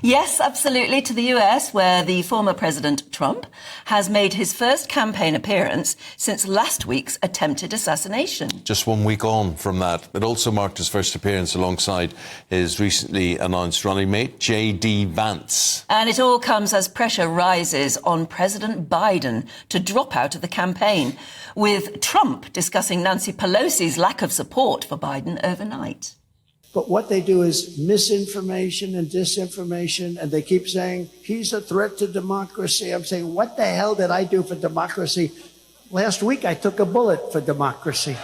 Yes, absolutely, to the US, where the former President Trump has made his first campaign appearance since last week's attempted assassination. Just 1 week on from that. It also marked his first appearance alongside his recently announced running mate, J.D. Vance. And it all comes as pressure rises on President Biden to drop out of the campaign, with Trump discussing Nancy Pelosi's lack of support for Biden overnight. But what they do is misinformation and disinformation, and they keep saying, he's a threat to democracy. I'm saying, what the hell did I do for democracy? Last week, I took a bullet for democracy.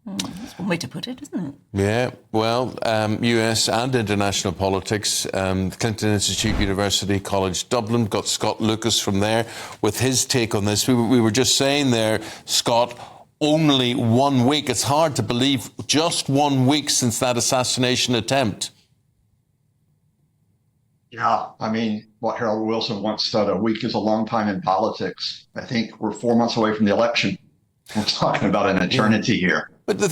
That's one way to put it, isn't it? Yeah, well, US and international politics. Clinton Institute University College Dublin, got Scott Lucas from there with his take on this. We were just saying there, Scott, only 1 week. It's hard to believe, just 1 week since that assassination attempt. Yeah, I mean, what Harold Wilson once said, a week is a long time in politics. I think we're 4 months away from the election. We're talking about an eternity here. But the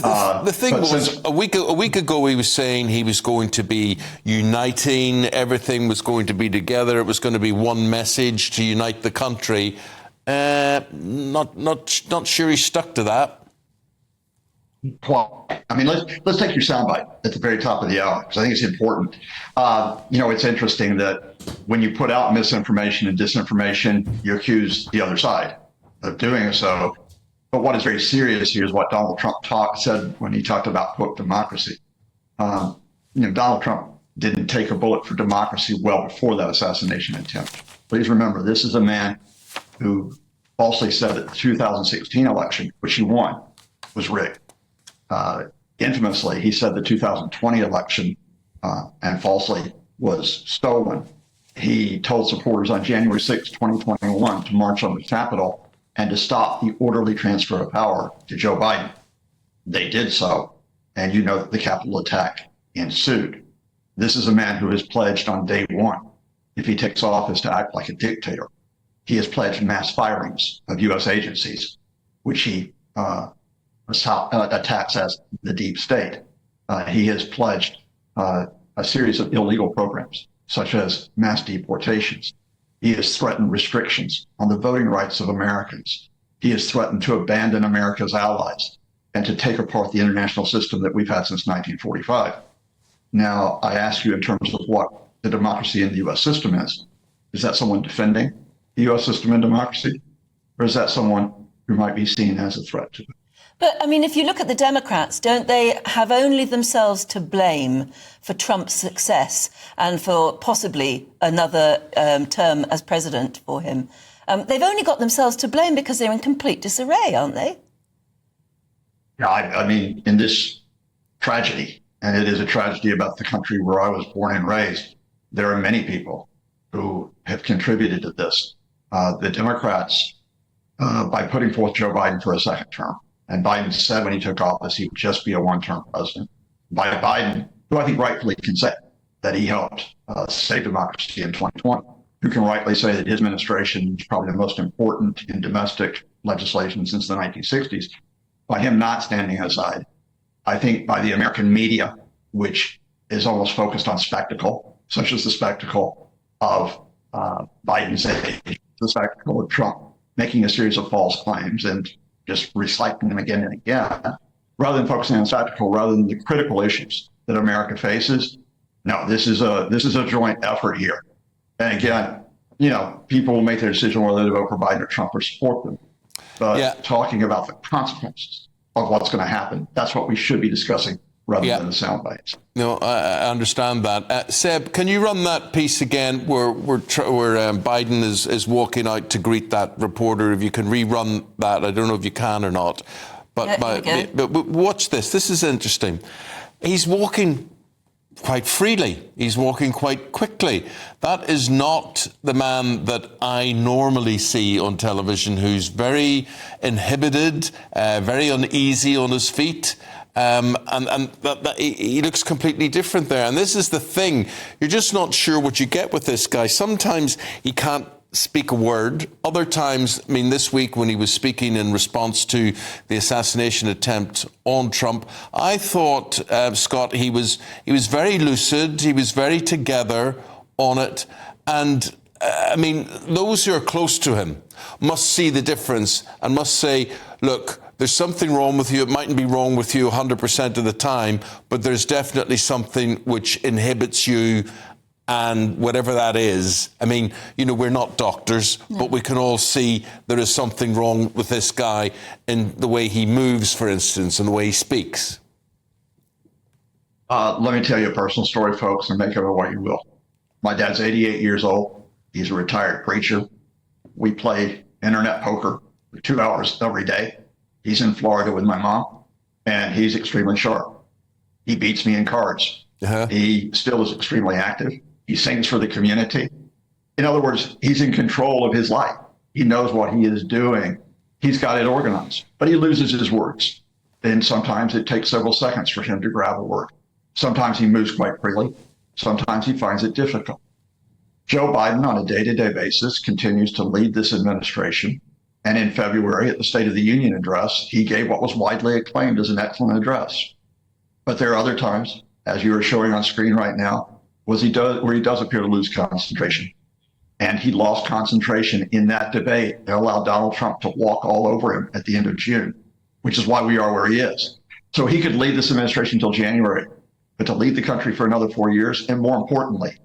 thing was, a week ago, he was saying he was going to be uniting, everything was going to be together, it was going to be one message to unite the country. Not sure he stuck to that. Well, I mean, let's take your soundbite at the very top of the hour, because I think it's important. It's interesting that when you put out misinformation and disinformation, you accuse the other side of doing so. But what is very serious here is what Donald Trump said when he talked about, quote, democracy. Donald Trump didn't take a bullet for democracy well before that assassination attempt. Please remember, this is a man who falsely said that the 2016 election, which he won, was rigged. Infamously, he said the 2020 election and falsely was stolen. He told supporters on January 6, 2021 to march on the Capitol and to stop the orderly transfer of power to Joe Biden. They did so, and you know that the Capitol attack ensued. This is a man who has pledged on day one, if he takes office, to act like a dictator. He has pledged mass firings of U.S. agencies, which he attacks as the deep state. He has pledged a series of illegal programs, such as mass deportations. He has threatened restrictions on the voting rights of Americans. He has threatened to abandon America's allies and to take apart the international system that we've had since 1945. Now, I ask you, in terms of what the democracy in the U.S. system is that someone defending the U.S. system and democracy, or is that someone who might be seen as a threat to it? But, I mean, if you look at the Democrats, don't they have only themselves to blame for Trump's success and for possibly another term as president for him? They've only got themselves to blame because they're in complete disarray, aren't they? Yeah, I mean, in this tragedy, and it is a tragedy about the country where I was born and raised, there are many people who have contributed to this. The Democrats, by putting forth Joe Biden for a second term, and Biden said when he took office he would just be a one-term president. By Biden, who I think rightfully can say that he helped save democracy in 2020, who can rightly say that his administration is probably the most important in domestic legislation since the 1960s, by him not standing aside. I think by the American media, which is almost focused on spectacle, such as the spectacle of Biden's age, the spectacle of Trump making a series of false claims and just recycling them again and again, rather than focusing on spectacle, rather than the critical issues that America faces. No, this is a joint effort here. And again, people will make their decision whether to vote for Biden or Trump or support them. But talking about the consequences of what's going to happen, that's what we should be discussing rather than the sound bites. No, I understand that. Seb, can you run that piece again where Biden is walking out to greet that reporter? If you can rerun that, I don't know if you can or not. But watch this. This is interesting. He's walking quite freely. He's walking quite quickly. That is not the man that I normally see on television, who's very inhibited, very uneasy on his feet. And he looks completely different there. And this is the thing. You're just not sure what you get with this guy. Sometimes he can't speak a word. Other times, I mean, this week when he was speaking in response to the assassination attempt on Trump, I thought, Scott, he was very lucid. He was very together on it. And I mean, those who are close to him must see the difference and must say, look, there's something wrong with you. It mightn't be wrong with you 100% of the time, but there's definitely something which inhibits you. And whatever that is, I mean, you know, we're not doctors, but we can all see there is something wrong with this guy in the way he moves, for instance, and the way he speaks. Let me tell you a personal story, folks, and make of it what you will. My dad's 88 years old. He's a retired preacher. We play internet poker for 2 hours every day. He's in Florida with my mom, and he's extremely sharp. He beats me in cards. He still is extremely active. He sings for the community. In other words, he's in control of his life. He knows what he is doing. He's got it organized, but he loses his words. And sometimes it takes several seconds for him to grab a word. Sometimes he moves quite freely. Sometimes he finds it difficult. Joe Biden, on a day-to-day basis, continues to lead this administration. And in February, at the State of the Union address, he gave what was widely acclaimed as an excellent address. But there are other times, as you are showing on screen right now, where he does appear to lose concentration. And he lost concentration in that debate and allowed Donald Trump to walk all over him at the end of June, which is why we are where he is. So he could lead this administration until January, but to lead the country for another 4 years, and more importantly,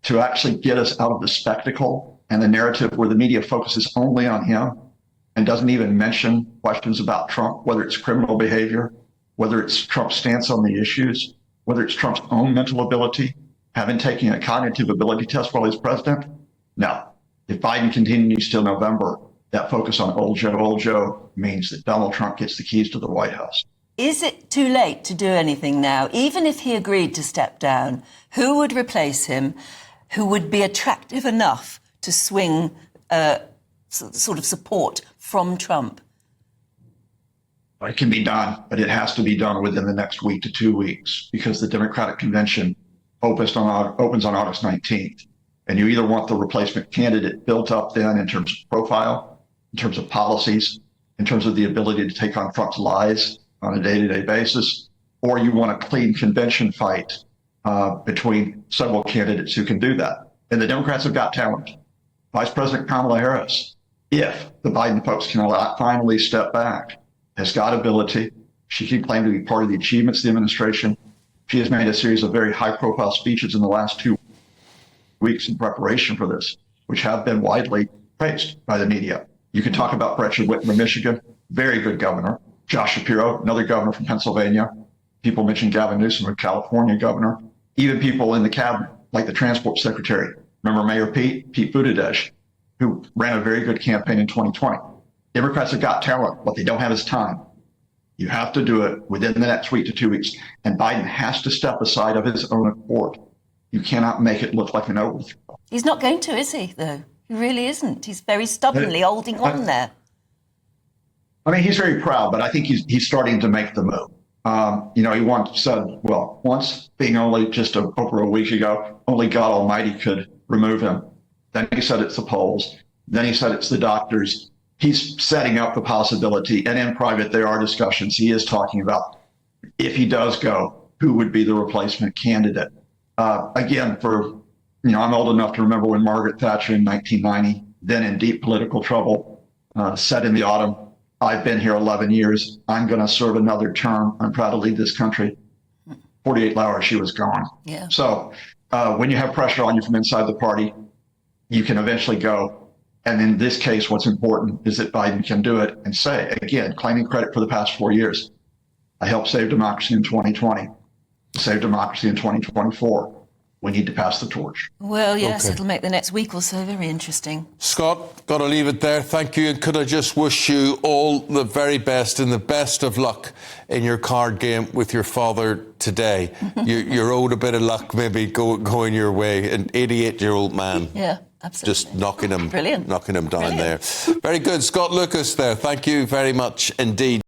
to actually get us out of the spectacle and the narrative where the media focuses only on him and doesn't even mention questions about Trump, whether it's criminal behavior, whether it's Trump's stance on the issues, whether it's Trump's own mental ability, having taken a cognitive ability test while he's president. No, if Biden continues till November, that focus on old Joe means that Donald Trump gets the keys to the White House. Is it too late to do anything now? Even if he agreed to step down, who would replace him? Who would be attractive enough to swing sort of support from Trump? It can be done, but it has to be done within the next week to 2 weeks because the Democratic Convention opens on August 19th. And you either want the replacement candidate built up then in terms of profile, in terms of policies, in terms of the ability to take on Trump's lies on a day-to-day basis, or you want a clean convention fight between several candidates who can do that. And the Democrats have got talent. Vice President Kamala Harris, if the Biden folks can finally step back, has got ability. She can claim to be part of the achievements of the administration. She has made a series of very high-profile speeches in the last 2 weeks in preparation for this, which have been widely praised by the media. You can talk about Gretchen Whitmer, Michigan, very good governor. Josh Shapiro, another governor from Pennsylvania. People mention Gavin Newsom, a California governor. Even people in the cabinet, like the transport secretary. Remember Mayor Pete Buttigieg, who ran a very good campaign in 2020. Democrats have got talent. What they don't have is time. You have to do it within the next week to 2 weeks. And Biden has to step aside of his own accord. You cannot make it look like an overthrow. He's not going to, is he, though? He really isn't. He's very stubbornly holding on there. I mean, he's very proud, but I think he's starting to make the move. He once said, once being only just over a week ago, only God Almighty could remove him. Then he said it's the polls. Then he said it's the doctors. He's setting up the possibility, and in private there are discussions. He is talking about if he does go, who would be the replacement candidate. Again, I'm old enough to remember when Margaret Thatcher in 1990, then in deep political trouble, said in the autumn, I've been here 11 years. I'm going to serve another term. I'm proud to lead this country. 48 hours, she was gone. Yeah. So when you have pressure on you from inside the party, you can eventually go. And in this case, what's important is that Biden can do it and say, again, claiming credit for the past 4 years, I helped save democracy in 2020, save democracy in 2024. We need to pass the torch. Well, yes, Okay. It'll make the next week or so very interesting. Scott, got to leave it there. Thank you. And could I just wish you all the very best and the best of luck in your card game with your father today. You're owed a bit of luck maybe going your way. An 88-year-old man. Yeah, absolutely. Just knocking him Brilliant. down Brilliant. there. Very good. Scott Lucas there. Thank you very much indeed.